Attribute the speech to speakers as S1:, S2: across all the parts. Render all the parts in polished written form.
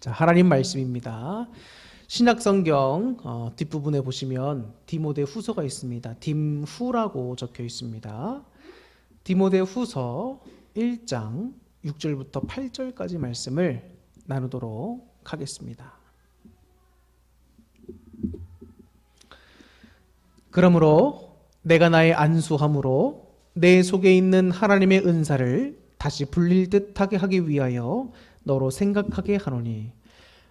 S1: 자, 하나님 말씀입니다. 신약성경 뒷부분에 보시면 디모데 후서가 있습니다. 딤후라고 적혀 있습니다. 디모데 후서 1장 6절부터 8절까지 말씀을 나누도록 하겠습니다. 그러므로 내가 나의 안수함으로 내 속에 있는 하나님의 은사를 다시 불릴 듯하게 하기 위하여 너로 생각하게 하노니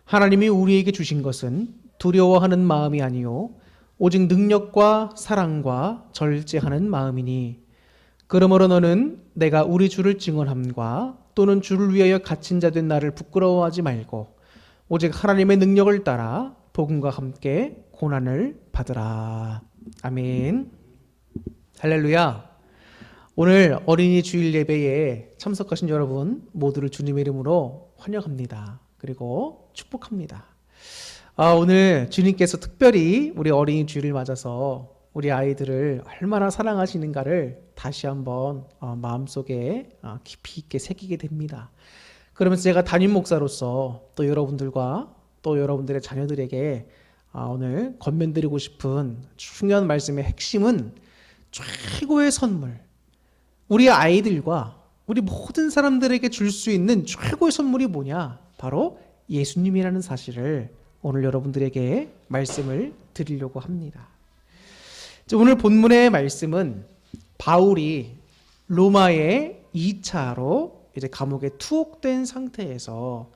S1: 하나님이 우리에게 주신 것은 두려워하는 마음이 아니요 오직 능력과 사랑과 절제하는 마음이니 그러므로 너는 내가 우리 주를 증언함과 또는 주를 위하여 갇힌 자 된 나를 부끄러워하지 말고 오직 하나님의 능력을 따라 복음과 함께 고난을 받으라. 아멘. 할렐루야. 오늘 어린이 주일 예배에 참석하신 여러분 모두를 주님의 이름으로 환영합니다. 그리고 축복합니다. 오늘 주님께서 특별히 우리 어린이 주일을 맞아서 우리 아이들을 얼마나 사랑하시는가를 다시 한번 마음속에 깊이 있게 새기게 됩니다. 그러면서 제가 담임 목사로서 또 여러분들과 또 여러분들의 자녀들에게 오늘 건면드리고 싶은 중요한 말씀의 핵심은 최고의 선물, 우리 아이들과 우리 모든 사람들에게 줄 수 있는 최고의 선물이 뭐냐? 바로 예수님이라는 사실을 오늘 여러분들에게 말씀을 드리려고 합니다. 오늘 본문의 말씀은 바울이 로마의 2차로 이제 감옥에 투옥된 상태에서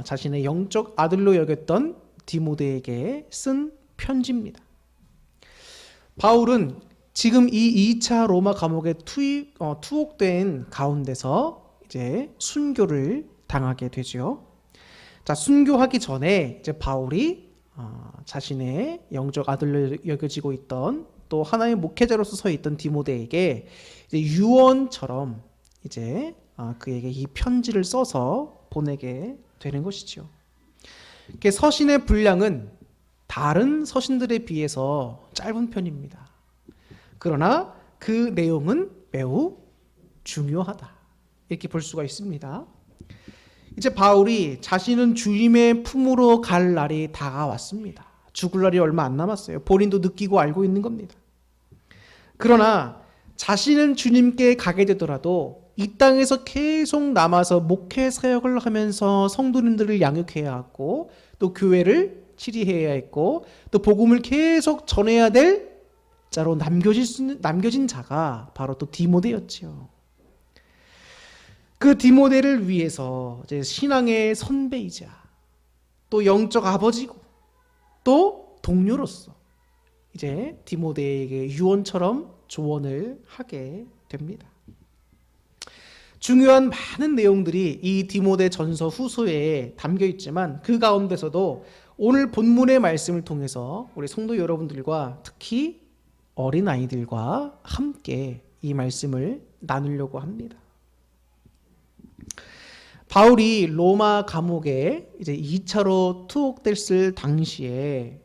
S1: 자신의 영적 아들로 여겼던 디모데에게 쓴 편지입니다. 바울은 지금 이 2차 로마 감옥에 투옥된 가운데서 이제 순교를 당하게 되죠. 자, 순교하기 전에 이제 바울이 자신의 영적 아들로 여겨지고 있던 또 하나의 목회자로서 서 있던 디모데에게 이제 유언처럼 이제 그에게 이 편지를 써서 보내게 되는 것이죠. 서신의 분량은 다른 서신들에 비해서 짧은 편입니다. 그러나 그 내용은 매우 중요하다. 이렇게 볼 수가 있습니다. 이제 바울이 자신은 주님의 품으로 갈 날이 다가왔습니다. 죽을 날이 얼마 안 남았어요. 본인도 느끼고 알고 있는 겁니다. 그러나 자신은 주님께 가게 되더라도 이 땅에서 계속 남아서 목회 사역을 하면서 성도님들을 양육해야 하고 또 교회를 치리해야 했고 또 복음을 계속 전해야 될 자로 남겨진 자가 바로 또 디모데였지요. 그 디모데를 위해서 이제 신앙의 선배이자 또 영적 아버지고 또 동료로서 이제 디모데에게 유언처럼 조언을 하게 됩니다. 중요한 많은 내용들이 이 디모데 전서 후서에 담겨 있지만 그 가운데서도 오늘 본문의 말씀을 통해서 우리 성도 여러분들과 특히 어린아이들과 함께 이 말씀을 나누려고 합니다. 바울이 로마 감옥에 이제 2차로 투옥됐을 당시에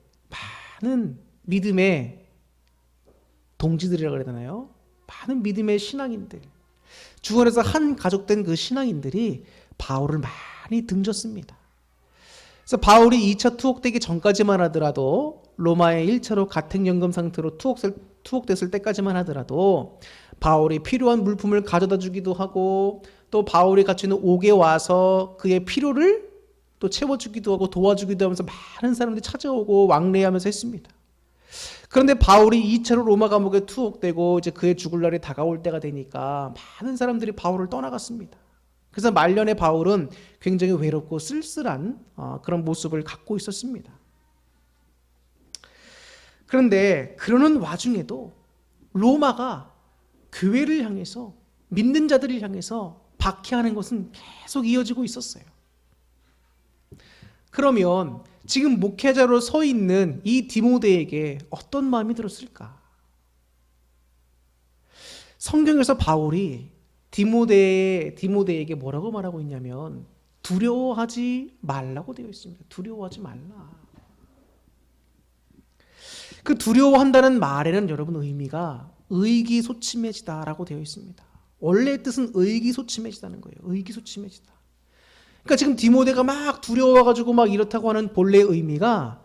S1: 많은 믿음의 동지들이라고 그래야 되나요? 많은 믿음의 신앙인들, 주 안에서 한 가족된 그 신앙인들이 바울을 많이 등졌습니다. 그래서 바울이 2차 투옥되기 전까지만 하더라도 로마의 1차로 가택연금 상태로 투옥됐을 때까지만 하더라도 바울이 필요한 물품을 가져다 주기도 하고 또 바울이 갖추 있는 옥에 와서 그의 필요를 또 채워주기도 하고 도와주기도 하면서 많은 사람들이 찾아오고 왕래하면서 했습니다. 그런데 바울이 2차로 로마 감옥에 투옥되고 이제 그의 죽을 날이 다가올 때가 되니까 많은 사람들이 바울을 떠나갔습니다. 그래서 말년에 바울은 굉장히 외롭고 쓸쓸한 그런 모습을 갖고 있었습니다. 그런데 그러는 와중에도 로마가 교회를 향해서 믿는 자들을 향해서 박해하는 것은 계속 이어지고 있었어요. 그러면 지금 목회자로 서 있는 이 디모데에게 어떤 마음이 들었을까? 성경에서 바울이 디모데에게 뭐라고 말하고 있냐면 두려워하지 말라고 되어 있습니다. 두려워하지 말라. 그 두려워한다는 말에는 여러분 의미가 의기소침해지다라고 되어 있습니다. 원래의 뜻은 의기소침해지다는 거예요. 의기소침해지다. 그러니까 지금 디모데가 막 두려워가지고 막 이렇다고 하는 본래의 의미가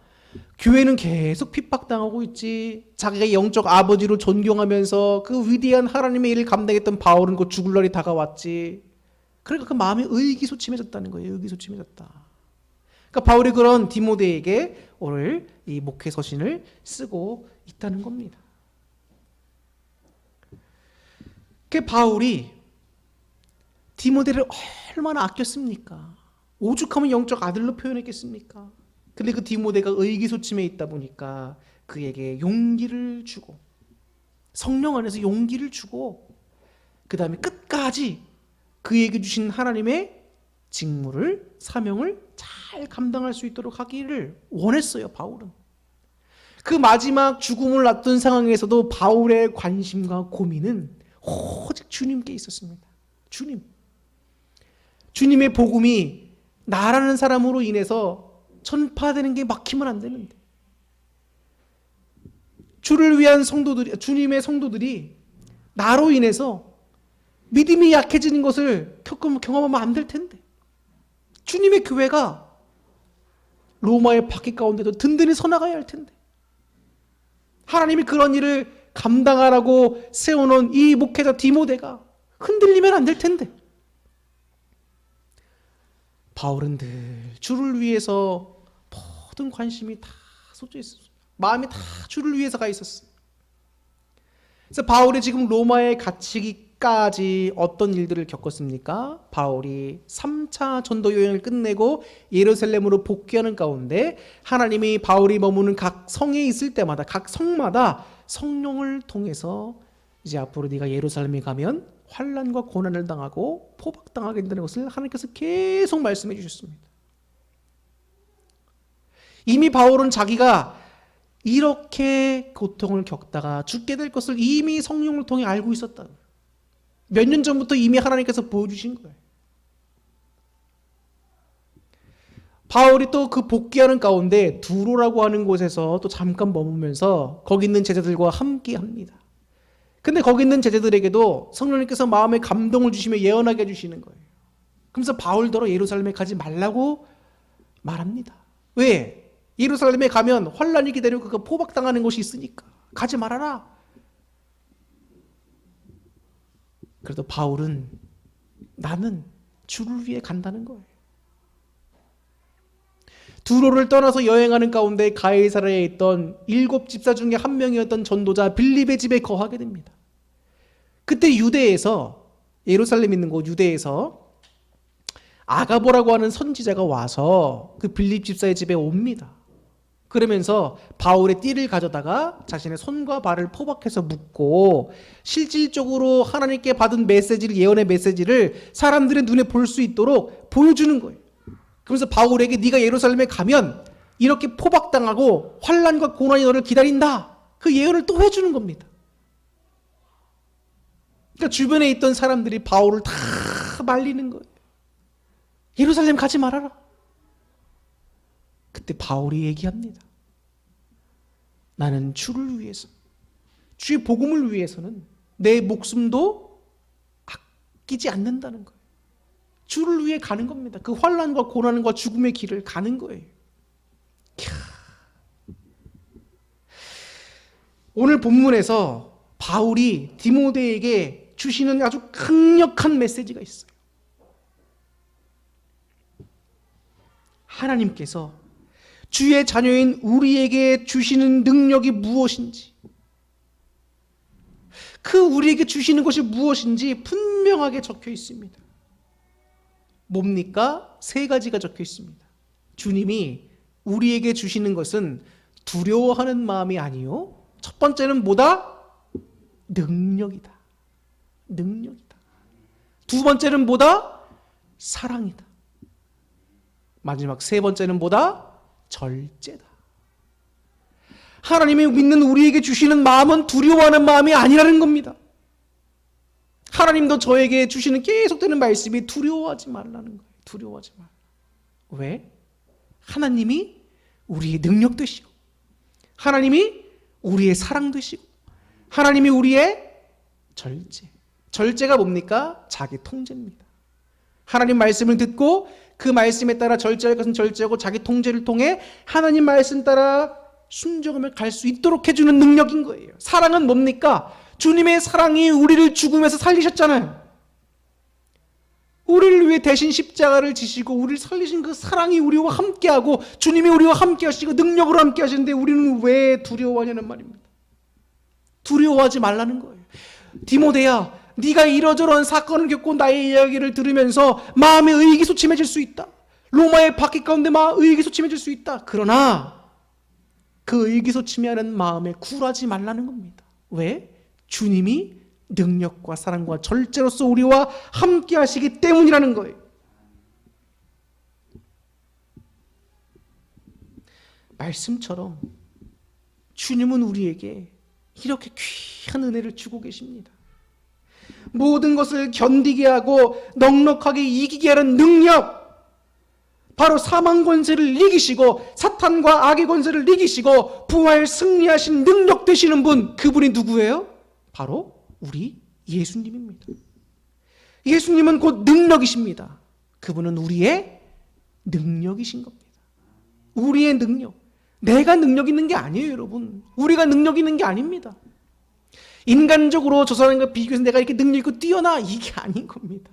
S1: 교회는 계속 핍박당하고 있지. 자기가 영적 아버지로 존경하면서 그 위대한 하나님의 일을 감당했던 바울은 곧 죽을 날이 다가왔지. 그러니까 그 마음이 의기소침해졌다는 거예요. 의기소침해졌다. 그러니까 바울이 그런 디모데에게 오늘 이 목회 서신을 쓰고 있다는 겁니다. 그 바울이 디모데를 얼마나 아꼈습니까? 오죽하면 영적 아들로 표현했겠습니까? 근데 그 디모데가 의기소침해 있다 보니까 그에게 용기를 주고 성령 안에서 용기를 주고 그 다음에 끝까지 그에게 주신 하나님의 직무를 사명을 잘 감당할 수 있도록 하기를 원했어요. 바울은. 그 마지막 죽음을 앞둔 상황에서도 바울의 관심과 고민은 오직 주님께 있었습니다. 주님의 복음이 나라는 사람으로 인해서 전파되는 게 막히면 안 되는데, 주를 위한 성도들이, 주님의 성도들이 나로 인해서 믿음이 약해지는 것을 경험하면 안 될 텐데, 주님의 교회가 로마의 박해 가운데도 든든히 서나가야 할 텐데, 하나님이 그런 일을 감당하라고 세워놓은 이 목회자 디모데가 흔들리면 안 될 텐데, 바울은 늘 주를 위해서 모든 관심이 다 쏟져 있었어요. 마음이 다 주를 위해서 가 있었어요. 그래서 바울이 지금 로마에 갇히기까지 어떤 일들을 겪었습니까? 바울이 3차 전도 여행을 끝내고 예루살렘으로 복귀하는 가운데 하나님이 바울이 머무는 각 성에 있을 때마다 각 성마다 성령을 통해서 이제 앞으로 네가 예루살렘에 가면 환난과 고난을 당하고 포박당하게 된다는 것을 하나님께서 계속 말씀해 주셨습니다. 이미 바울은 자기가 이렇게 고통을 겪다가 죽게 될 것을 이미 성령을 통해 알고 있었다. 몇 년 전부터 이미 하나님께서 보여주신 거예요. 바울이 또 그 복귀하는 가운데 두로라고 하는 곳에서 또 잠깐 머무면서 거기 있는 제자들과 함께 합니다. 근데 거기 있는 제자들에게도 성령님께서 마음에 감동을 주시며 예언하게 해주시는 거예요. 그러면서 바울더러 예루살렘에 가지 말라고 말합니다. 왜? 예루살렘에 가면 환란이 기다리고 그 포박당하는 곳이 있으니까 가지 말아라. 그래도 바울은 나는 주를 위해 간다는 거예요. 두로를 떠나서 여행하는 가운데 가이사랴에 있던 7 집사 중에 한 명이었던 전도자 빌립의 집에 거하게 됩니다. 그때 유대에서, 예루살렘 있는 곳 유대에서 아가보라고 하는 선지자가 와서 그 빌립 집사의 집에 옵니다. 그러면서 바울의 띠를 가져다가 자신의 손과 발을 포박해서 묶고 실질적으로 하나님께 받은 메시지를, 예언의 메시지를 사람들의 눈에 볼 수 있도록 보여주는 거예요. 그래서 바울에게 네가 예루살렘에 가면 이렇게 포박당하고 환난과 고난이 너를 기다린다. 그 예언을 또 해주는 겁니다. 그러니까 주변에 있던 사람들이 바울을 다 말리는 거예요. 예루살렘 가지 말아라. 그때 바울이 얘기합니다. 나는 주를 위해서, 주의 복음을 위해서는 내 목숨도 아끼지 않는다는 거예요. 주를 위해 가는 겁니다. 그 환난과 고난과 죽음의 길을 가는 거예요. 오늘 본문에서 바울이 디모데에게 주시는 아주 강력한 메시지가 있어요. 하나님께서 주의 자녀인 우리에게 주시는 능력이 무엇인지, 그 우리에게 주시는 것이 무엇인지 분명하게 적혀 있습니다. 뭡니까? 3가지가 적혀 있습니다. 주님이 우리에게 주시는 것은 두려워하는 마음이 아니요, 첫 번째는 뭐다? 능력이다. 능력이다. 두 번째는 뭐다? 사랑이다. 마지막 3번째는 뭐다? 절제다. 하나님이 믿는 우리에게 주시는 마음은 두려워하는 마음이 아니라는 겁니다. 하나님도 저에게 주시는 계속되는 말씀이 두려워하지 말라는 거예요. 두려워하지 말라. 왜? 하나님이 우리의 능력 되시고, 하나님이 우리의 사랑 되시고, 하나님이 우리의 절제. 절제가 뭡니까? 자기 통제입니다. 하나님 말씀을 듣고 그 말씀에 따라 절제할 것은 절제하고 자기 통제를 통해 하나님 말씀 따라 순종하며 갈 수 있도록 해주는 능력인 거예요. 사랑은 뭡니까? 주님의 사랑이 우리를 죽음에서 살리셨잖아요. 우리를 위해 대신 십자가를 지시고 우리를 살리신 그 사랑이 우리와 함께하고 주님이 우리와 함께하시고 능력으로 함께하시는데 우리는 왜 두려워하냐는 말입니다. 두려워하지 말라는 거예요. 디모데야, 네가 이러저러한 사건을 겪고 나의 이야기를 들으면서 마음의 의기소침해질 수 있다. 로마의 박해 가운데 의기소침해질 수 있다. 그러나 그 의기소침해하는 마음에 굴하지 말라는 겁니다. 왜? 주님이 능력과 사랑과 절제로서 우리와 함께 하시기 때문이라는 거예요. 말씀처럼 주님은 우리에게 이렇게 귀한 은혜를 주고 계십니다. 모든 것을 견디게 하고 넉넉하게 이기게 하는 능력, 바로 사망 권세를 이기시고 사탄과 악의 권세를 이기시고 부활 승리하신 능력 되시는 분, 그분이 누구예요? 바로 우리 예수님입니다. 예수님은 곧 능력이십니다. 그분은 우리의 능력이신 겁니다. 우리의 능력. 내가 능력 있는 게 아니에요, 여러분. 우리가 능력 있는 게 아닙니다. 인간적으로 저 사람과 비교해서 내가 이렇게 능력 있고 뛰어나, 이게 아닌 겁니다.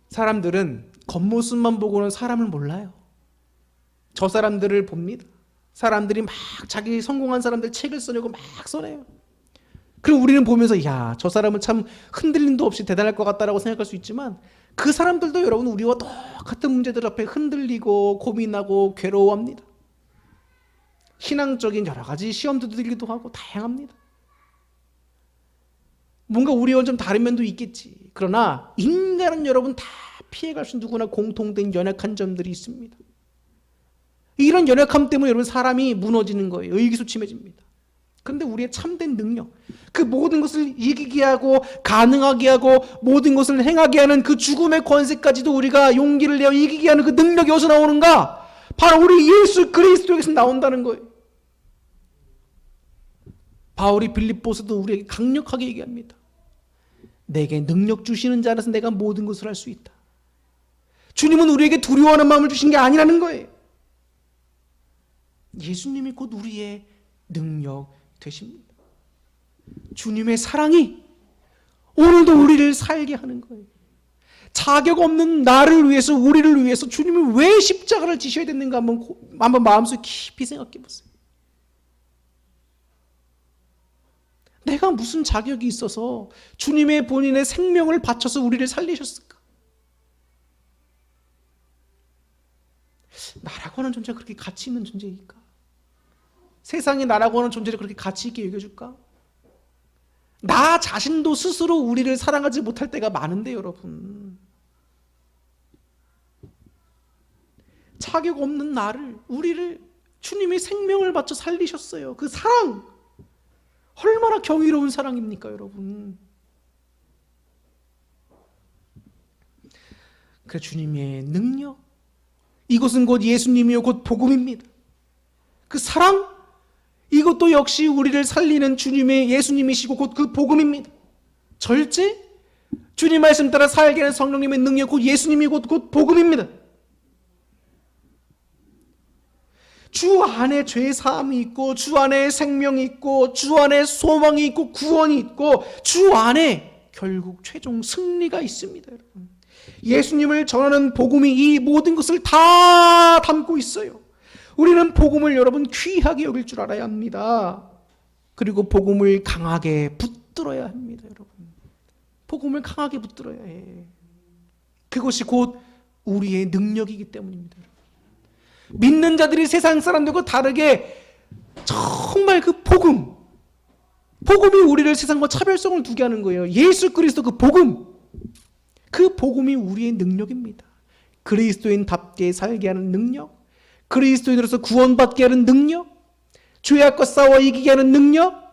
S1: 사람들은 겉모습만 보고는 사람을 몰라요. 저 사람들을 봅니다. 사람들이 막 자기 성공한 사람들 책을 써내고 막 써내요. 그럼 우리는 보면서 야, 저 사람은 참 흔들림도 없이 대단할 것 같다라고 생각할 수 있지만 그 사람들도 여러분 우리와 똑같은 문제들 앞에 흔들리고 고민하고 괴로워합니다. 신앙적인 여러 가지 시험도 들기도 하고 다양합니다. 뭔가 우리와 좀 다른 면도 있겠지. 그러나 인간은 여러분 다 피해갈 수 누구나 공통된 연약한 점들이 있습니다. 이런 연약함 때문에 여러분 사람이 무너지는 거예요. 의기소침해집니다. 그런데 우리의 참된 능력, 그 모든 것을 이기게 하고 가능하게 하고 모든 것을 행하게 하는 그 죽음의 권세까지도 우리가 용기를 내어 이기게 하는 그 능력이 어디서 나오는가? 바로 우리 예수 그리스도에서 나온다는 거예요. 바울이 빌립보서도 우리에게 강력하게 얘기합니다. 내게 능력 주시는 자 안에서 내가 모든 것을 할 수 있다. 주님은 우리에게 두려워하는 마음을 주신 게 아니라는 거예요. 예수님이 곧 우리의 능력 되십니다. 주님의 사랑이 오늘도 우리를 살게 하는 거예요. 자격 없는 나를 위해서, 우리를 위해서 주님이 왜 십자가를 지셔야 됐는가 한번 마음속에 깊이 생각해 보세요. 내가 무슨 자격이 있어서 주님의 본인의 생명을 바쳐서 우리를 살리셨을까? 나라고 하는 존재가 그렇게 가치 있는 존재일까? 세상에 나라고 하는 존재를 그렇게 가치 있게 여겨줄까? 나 자신도 스스로 우리를 사랑하지 못할 때가 많은데 여러분, 자격 없는 나를, 우리를 주님의 생명을 바쳐 살리셨어요. 그 사랑 얼마나 경이로운 사랑입니까 여러분. 그 주님의 능력, 이것은 곧 예수님이요 곧 복음입니다. 그 사랑, 이것도 역시 우리를 살리는 주님의 예수님이시고 곧 그 복음입니다. 절제, 주님 말씀 따라 살게 하는 성령님의 능력, 곧 예수님이 곧 복음입니다. 주 안에 죄사함이 있고 주 안에 생명이 있고 주 안에 소망이 있고 구원이 있고 주 안에 결국 최종 승리가 있습니다. 여러분, 예수님을 전하는 복음이 이 모든 것을 다 담고 있어요. 우리는 복음을 여러분 귀하게 여길 줄 알아야 합니다. 그리고 복음을 강하게 붙들어야 합니다. 여러분, 복음을 강하게 붙들어야 해. 그것이 곧 우리의 능력이기 때문입니다. 믿는 자들이 세상 사람들과 다르게 정말 그 복음이 우리를 세상과 차별성을 두게 하는 거예요. 예수 그리스도 그 복음이 우리의 능력입니다. 그리스도인답게 살게 하는 능력, 그리스도인으로서 구원받게 하는 능력, 죄악과 싸워 이기게 하는 능력,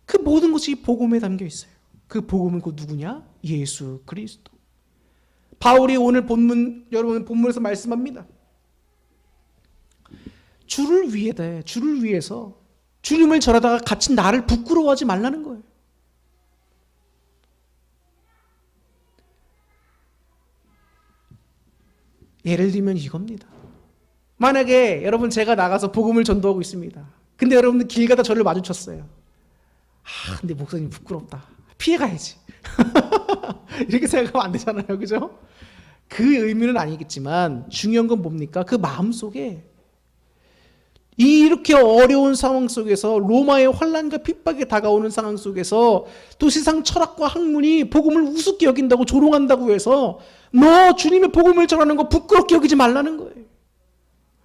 S1: 그 모든 것이 복음에 담겨 있어요. 그 복음은 곧 누구냐? 예수 그리스도. 바울이 오늘 여러분 본문에서 말씀합니다. 주를 위해서 주님을 전하다가 갇힌 나를 부끄러워하지 말라는 거예요. 예를 들면 이겁니다. 만약에 여러분 제가 나가서 복음을 전도하고 있습니다. 근데 여러분들 길 가다 저를 마주쳤어요. 근데 목사님 부끄럽다. 피해가야지. 이렇게 생각하면 안 되잖아요. 그죠? 그 의미는 아니겠지만 중요한 건 뭡니까? 그 마음속에 이렇게 어려운 상황 속에서 로마의 환난과 핍박이 다가오는 상황 속에서 또 세상 철학과 학문이 복음을 우습게 여긴다고 조롱한다고 해서 너 주님의 복음을 전하는 거 부끄럽게 여기지 말라는 거예요.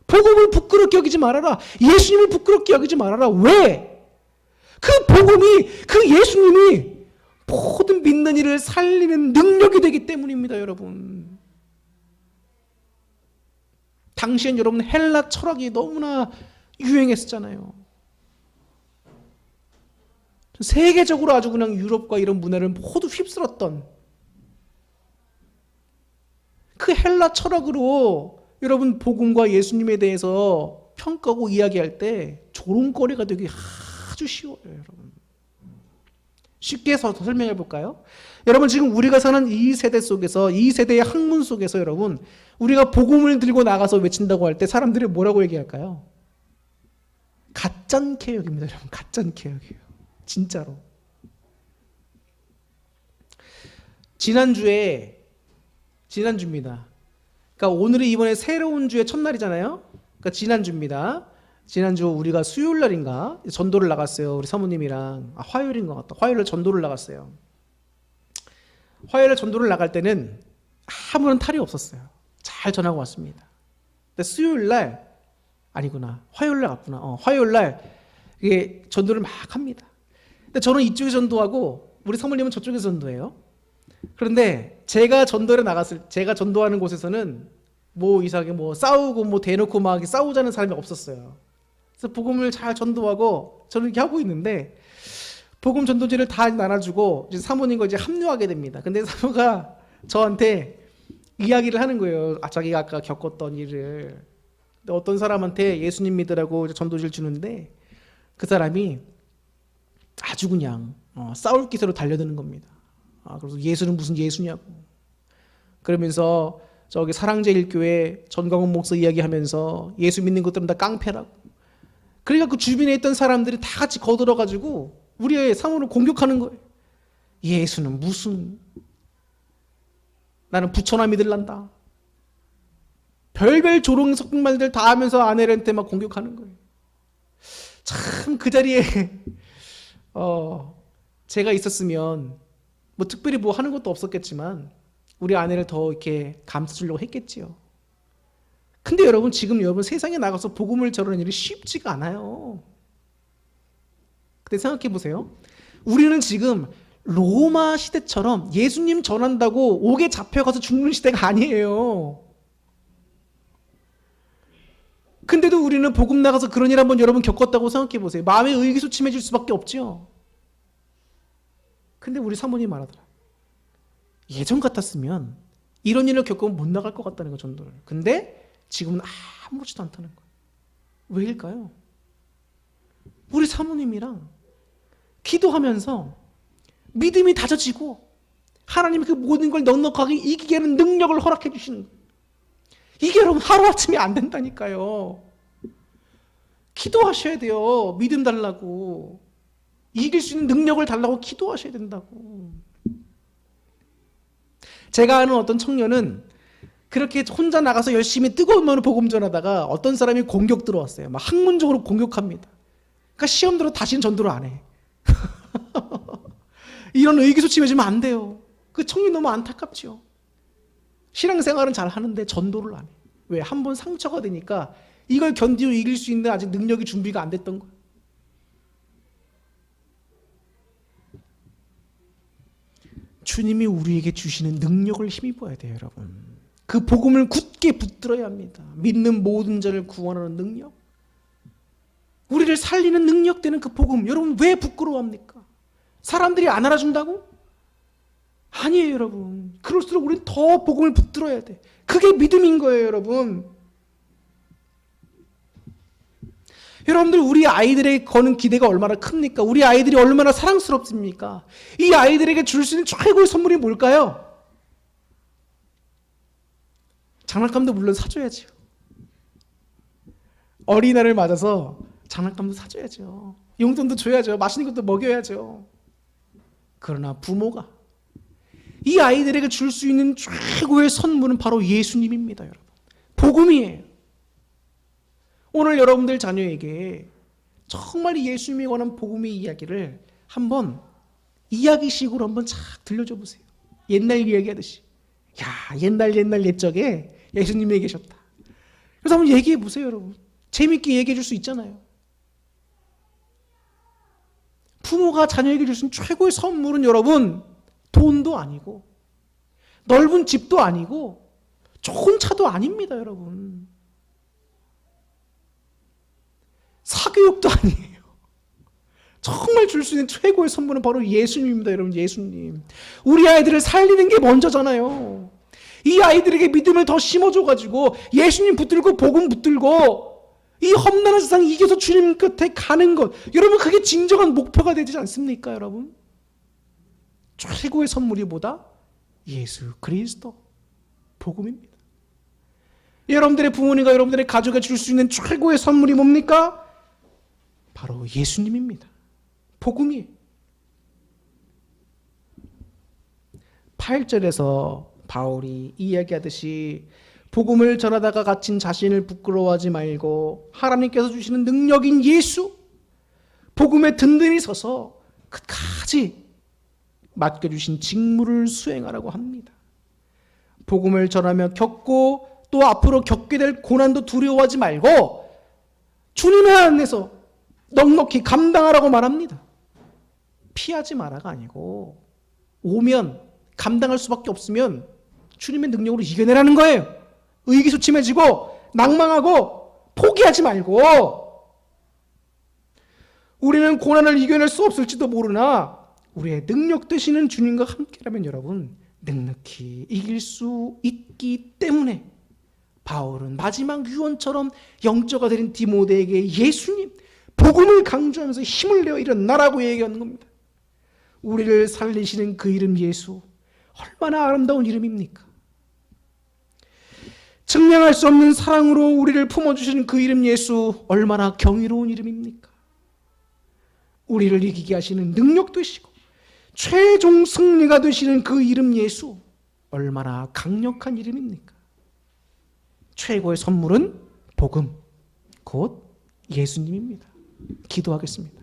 S1: 복음을 부끄럽게 여기지 말아라. 예수님을 부끄럽게 여기지 말아라. 왜? 그 복음이, 그 예수님이 모든 믿는 이를 살리는 능력이 되기 때문입니다, 여러분. 당시엔 여러분 헬라 철학이 너무나 유행했었잖아요. 세계적으로 아주 그냥 유럽과 이런 문화를 모두 휩쓸었던 그 헬라 철학으로 여러분 복음과 예수님에 대해서 평가하고 이야기할 때 조롱거리가 되기 아주 쉬워요, 여러분. 쉽게 더 설명해 볼까요? 여러분 지금 우리가 사는 이 세대 속에서, 이 세대의 학문 속에서 여러분 우리가 복음을 들고 나가서 외친다고 할 때 사람들이 뭐라고 얘기할까요? 가짠 개혁입니다, 여러분. 가짠 개혁이에요. 진짜로. 지난주입니다. 그러니까 오늘이 이번에 새로운 주의 첫날이잖아요. 그러니까 지난주입니다. 지난주 우리가 수요일 날인가 전도를 나갔어요. 우리 사모님이랑. 화요일인 것 같다. 화요일에 전도를 나갔어요. 화요일에 전도를 나갈 때는 아무런 탈이 없었어요. 잘 전하고 왔습니다. 근데 수요일 날 아니구나. 화요일 날 갔구나. 화요일 날 이게 전도를 막 합니다. 근데 저는 이쪽에 전도하고 우리 사모님은 저쪽에서 전도해요. 그런데 제가 전도하는 곳에서는 뭐 이상하게 뭐 싸우고 뭐 대놓고 막 싸우자는 사람이 없었어요. 그래서 복음을 잘 전도하고 저는 이렇게 하고 있는데 복음 전도지를 다 나눠주고 이제 사모님과 이제 합류하게 됩니다. 근데 사모가 저한테 이야기를 하는 거예요. 자기가 아까 겪었던 일을. 근데 어떤 사람한테 예수님 믿으라고 전도지를 주는데 그 사람이 아주 그냥 싸울 기세로 달려드는 겁니다. 그래서 예수는 무슨 예수냐고. 그러면서 저기 사랑제일교회 전광훈 목사 이야기하면서 예수 믿는 것들은 다 깡패라고. 그러니까 그 주변에 있던 사람들이 다 같이 거들어가지고 우리의 사모를 공격하는 거예요. 예수는 무슨, 나는 부처나 믿을란다. 별별 조롱 섞은 말들 다 하면서 아내한테 막 공격하는 거예요. 참 그 자리에 제가 있었으면 뭐 특별히 뭐 하는 것도 없었겠지만 우리 아내를 더 이렇게 감싸주려고 했겠지요. 근데 여러분 지금 여러분 세상에 나가서 복음을 전하는 일이 쉽지가 않아요. 근데 생각해 보세요. 우리는 지금 로마 시대처럼 예수님 전한다고 옥에 잡혀가서 죽는 시대가 아니에요. 근데도 우리는 복음 나가서 그런 일 한번 여러분 겪었다고 생각해 보세요. 마음에 의기소침해질 수밖에 없죠. 근데 우리 사모님이 말하더라. 예전 같았으면 이런 일을 겪으면 못 나갈 것 같다는 거, 전도를. 근데 지금은 아무렇지도 않다는 거예요. 왜일까요? 우리 사모님이랑 기도하면서 믿음이 다져지고 하나님이 그 모든 걸 넉넉하게 이기게 하는 능력을 허락해 주시는 거예요. 이게 여러분 하루아침에 안 된다니까요. 기도하셔야 돼요. 믿음 달라고. 이길 수 있는 능력을 달라고 기도하셔야 된다고. 제가 아는 어떤 청년은 그렇게 혼자 나가서 열심히 뜨거운 마음으로 복음 전하다가 어떤 사람이 공격 들어왔어요. 막 학문적으로 공격합니다. 그러니까 시험 들어 다시는 전도를 안 해. 이런 의기소침해지면 안 돼요. 그 청년 너무 안타깝죠. 신앙생활은 잘 하는데 전도를 안 해. 왜? 한 번 상처가 되니까 이걸 견디고 이길 수 있는 아직 능력이 준비가 안 됐던 거예요. 주님이 우리에게 주시는 능력을 힘입어야 돼요, 여러분. 그 복음을 굳게 붙들어야 합니다. 믿는 모든 자를 구원하는 능력. 우리를 살리는 능력 되는 그 복음. 여러분 왜 부끄러워합니까? 사람들이 안 알아준다고? 아니에요, 여러분. 그럴수록 우리는 더 복음을 붙들어야 돼. 그게 믿음인 거예요, 여러분. 여러분들 우리 아이들에게 거는 기대가 얼마나 큽니까? 우리 아이들이 얼마나 사랑스럽습니까? 이 아이들에게 줄 수 있는 최고의 선물이 뭘까요? 장난감도 물론 사줘야죠. 어린이날을 맞아서 장난감도 사줘야죠. 용돈도 줘야죠. 맛있는 것도 먹여야죠. 그러나 부모가 이 아이들에게 줄 수 있는 최고의 선물은 바로 예수님입니다, 여러분. 복음이에요. 오늘 여러분들 자녀에게 정말 예수님에 관한 복음의 이야기를 한번 이야기식으로 한번 착 들려줘 보세요. 옛날 이야기하듯이. 야, 옛날 옛적에 예수님이 계셨다. 그래서 한번 얘기해 보세요, 여러분. 재밌게 얘기해 줄 수 있잖아요. 부모가 자녀에게 줄 수 있는 최고의 선물은 여러분, 돈도 아니고 넓은 집도 아니고 좋은 차도 아닙니다, 여러분. 사교육도 아니에요. 정말 줄 수 있는 최고의 선물은 바로 예수님입니다, 여러분. 예수님. 우리 아이들을 살리는 게 먼저잖아요. 이 아이들에게 믿음을 더 심어줘가지고 예수님 붙들고 복음 붙들고 이 험난한 세상 이겨서 주님 끝에 가는 것, 여러분, 그게 진정한 목표가 되지 않습니까, 여러분? 최고의 선물이 뭐다? 예수 그리스도 복음입니다. 여러분들의 부모님과 여러분들의 가족에 줄 수 있는 최고의 선물이 뭡니까? 바로 예수님입니다. 복음이에요. 8절에서 바울이 이야기하듯이 복음을 전하다가 갇힌 자신을 부끄러워하지 말고 하나님께서 주시는 능력인 예수, 복음에 든든히 서서 끝까지 맡겨주신 직무를 수행하라고 합니다. 복음을 전하며 겪고 또 앞으로 겪게 될 고난도 두려워하지 말고 주님의 안에서 넉넉히 감당하라고 말합니다. 피하지 마라가 아니고 오면 감당할 수밖에 없으면 주님의 능력으로 이겨내라는 거예요. 의기소침해지고 낭망하고 포기하지 말고, 우리는 고난을 이겨낼 수 없을지도 모르나 우리의 능력 되시는 주님과 함께라면 여러분 넉넉히 이길 수 있기 때문에 바울은 마지막 유언처럼 영적가 되는 디모데에게 예수님, 복음을 강조하면서 힘을 내어 일어나라고 얘기하는 겁니다. 우리를 살리시는 그 이름 예수, 얼마나 아름다운 이름입니까? 증명할 수 없는 사랑으로 우리를 품어주시는 그 이름 예수, 얼마나 경이로운 이름입니까? 우리를 이기게 하시는 능력 되시고 최종 승리가 되시는 그 이름 예수, 얼마나 강력한 이름입니까? 최고의 선물은 복음, 곧 예수님입니다. 기도하겠습니다.